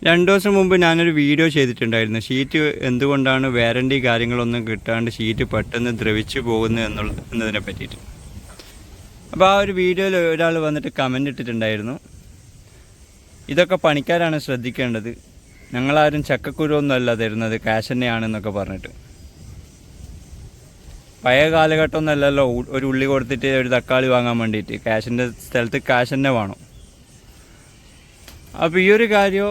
2 ദിവസം മുമ്പ് ഞാനൊരു വീഡിയോ ചെയ്തിട്ടുണ്ടായിരുന്നു. ഷീറ്റ് എന്തുകൊണ്ടാണ് വാറണ്ടി കാര്യങ്ങളൊന്നും കിട്ടാണ്ട് ഷീറ്റ് പെട്ടെന്ന് ദ്രവിച്ചു പോകുന്നത് എന്നതിനെ പറ്റിയിട്ട്. അപ്പോൾ ആ ഒരു വീഡിയോയിൽ ഒരാൾ വന്നിട്ട് കമൻ്റ് ഇട്ടിട്ടുണ്ടായിരുന്നു, ഇതൊക്കെ പണിക്കാരാണ് ശ്രദ്ധിക്കേണ്ടത്, ഞങ്ങളാരും ചക്കക്കുരുവൊന്നും അല്ല തരുന്നത്, ക്യാഷ് തന്നെയാണെന്നൊക്കെ പറഞ്ഞിട്ട്. പഴയ കാലഘട്ടമൊന്നുമല്ലല്ലോ ഒരു ഉള്ളി കൊടുത്തിട്ട് ഒരു തക്കാളി വാങ്ങാൻ വേണ്ടിയിട്ട്. ക്യാഷിൻ്റെ സ്ഥലത്ത് ക്യാഷ് തന്നെ വേണം. അപ്പോൾ ഈ ഒരു കാര്യം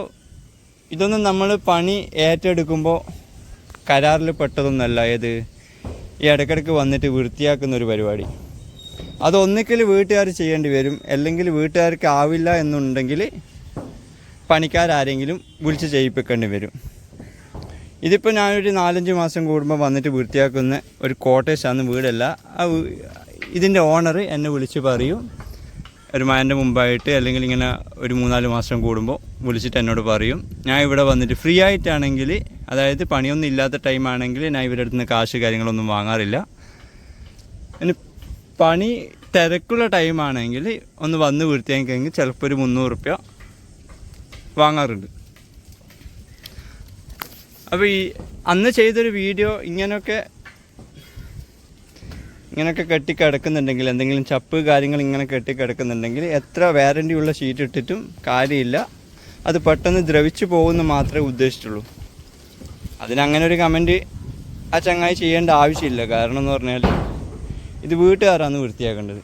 ഇതൊന്നും നമ്മൾ പണി ഏറ്റെടുക്കുമ്പോൾ കരാറിൽ പെട്ടതൊന്നുമല്ല. ഏത് ഈ ഇടയ്ക്കിടയ്ക്ക് വന്നിട്ട് വൃത്തിയാക്കുന്ന ഒരു പരിപാടി. അതൊന്നിക്കൽ വീട്ടുകാർ ചെയ്യേണ്ടി വരും, അല്ലെങ്കിൽ വീട്ടുകാർക്ക് ആവില്ല എന്നുണ്ടെങ്കിൽ പണിക്കാരെങ്കിലും വിളിച്ച് ചെയ്യിപ്പിക്കേണ്ടി വരും. ഇതിപ്പോൾ ഞാനൊരു 4-5 മാസം കൂടുമ്പോൾ വന്നിട്ട് വൃത്തിയാക്കുന്ന ഒരു കോട്ടേഴ്സാണ്, വീടല്ല. ഇതിൻ്റെ ഓണർ എന്നെ വിളിച്ച് പറയും, ഒരു മഴൻ്റെ മുമ്പായിട്ട് അല്ലെങ്കിൽ ഇങ്ങനെ ഒരു 3-4 മാസം കൂടുമ്പോൾ വിളിച്ചിട്ട് എന്നോട് പറയും. ഞാൻ ഇവിടെ വന്നിട്ട് ഫ്രീ ആയിട്ടാണെങ്കിൽ, അതായത് പണിയൊന്നും ഇല്ലാത്ത ടൈമാണെങ്കിൽ ഞാൻ ഇവരുടെ അടുത്ത് നിന്ന് കാശ് കാര്യങ്ങളൊന്നും വാങ്ങാറില്ല. ഇനി പണി തിരക്കുള്ള ടൈമാണെങ്കിൽ ഒന്ന് വന്ന് വൃത്തിയാക്കിയെങ്കിൽ ചിലപ്പോൾ ഒരു 300 റുപ്യ വാങ്ങാറുണ്ട്. അപ്പോൾ ഈ അന്ന് ചെയ്തൊരു വീഡിയോ ഇങ്ങനെയൊക്കെ കെട്ടിക്കിടക്കുന്നുണ്ടെങ്കിൽ, എന്തെങ്കിലും ചപ്പ് കാര്യങ്ങൾ ഇങ്ങനെ കെട്ടിക്കിടക്കുന്നുണ്ടെങ്കിൽ എത്ര വാറൻ്റി ഉള്ള ഷീറ്റ് ഇട്ടിട്ടും കാര്യമില്ല, അത് പെട്ടെന്ന് ദ്രവിച്ചു പോകുമെന്ന് മാത്രമേ ഉദ്ദേശിച്ചുള്ളൂ. അതിനങ്ങനെ ഒരു കമൻറ്റ് ആ ചങ്ങായി ചെയ്യേണ്ട ആവശ്യമില്ല. കാരണം എന്ന് പറഞ്ഞാൽ ഇത് വീട്ടുകാരാണ് വൃത്തിയാക്കേണ്ടത്.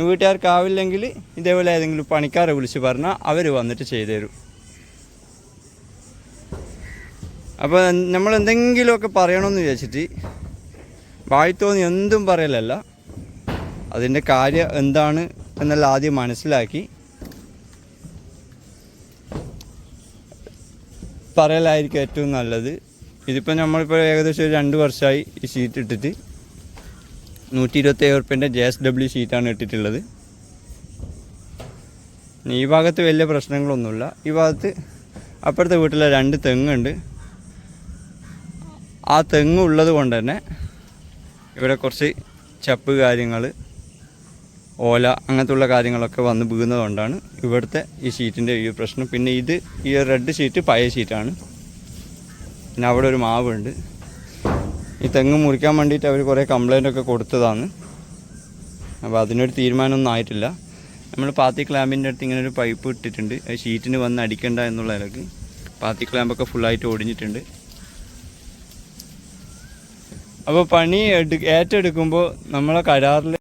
വീട്ടുകാർക്കാവില്ലെങ്കിൽ ഇതേപോലെ ഏതെങ്കിലും പണിക്കാരെ വിളിച്ച് പറഞ്ഞാൽ അവർ വന്നിട്ട് ചെയ്തു തരും. അപ്പോൾ നമ്മൾ എന്തെങ്കിലുമൊക്കെ പറയണമെന്ന് വിചാരിച്ചിട്ട് വായിത്തോന്നി എന്തും പറയലല്ല, അതിൻ്റെ കാര്യം എന്താണ് എന്നെല്ലാം ആദ്യം മനസ്സിലാക്കി പറയലായിരിക്കും ഏറ്റവും നല്ലത്. ഇതിപ്പോൾ നമ്മളിപ്പോൾ ഏകദേശം 2 വർഷമായി ഈ ഷീറ്റ് ഇട്ടിട്ട്. 127 റുപ്യൻ്റെ JSW ഷീറ്റാണ് ഇട്ടിട്ടുള്ളത്. ഈ ഭാഗത്ത് വലിയ പ്രശ്നങ്ങളൊന്നുമില്ല. ഈ ഭാഗത്ത് അപ്പുറത്തെ വീട്ടിലെ 2 തെങ്ങുണ്ട്. ആ തെങ്ങ് ഉള്ളത് കൊണ്ട് തന്നെ ഇവിടെ കുറച്ച് ചപ്പ് കാര്യങ്ങൾ, ഓല അങ്ങനത്തുള്ള കാര്യങ്ങളൊക്കെ വന്ന് വീഴുന്നതുകൊണ്ടാണ് ഇവിടുത്തെ ഈ ഷീറ്റിൻ്റെ ഈ പ്രശ്നം. പിന്നെ ഈ റെഡ് ഷീറ്റ് പഴയ ഷീറ്റാണ്. പിന്നെ അവിടെ ഒരു മാവുണ്ട്. ഈ തെങ്ങ് മുറിക്കാൻ വേണ്ടിയിട്ട് അവർ കുറേ കംപ്ലൈൻ്റൊക്കെ കൊടുത്തതാണ്. അപ്പോൾ അതിനൊരു തീരുമാനമൊന്നും ആയിട്ടില്ല. നമ്മൾ പാത്തി ക്ലാമ്പിൻ്റെ അടുത്ത് ഇങ്ങനെ ഒരു പൈപ്പ് ഇട്ടിട്ടുണ്ട്. അത് ഷീറ്റിന് വന്ന് അടിക്കണ്ട എന്നുള്ള നിലക്ക് പാത്തി ക്ലാമ്പൊക്കെ ഫുള്ളായിട്ട് ഒടിഞ്ഞിട്ടുണ്ട്. അപ്പോൾ പണി ഏറ്റെടുക്കുമ്പോൾ നമ്മളെ കരാറിൽ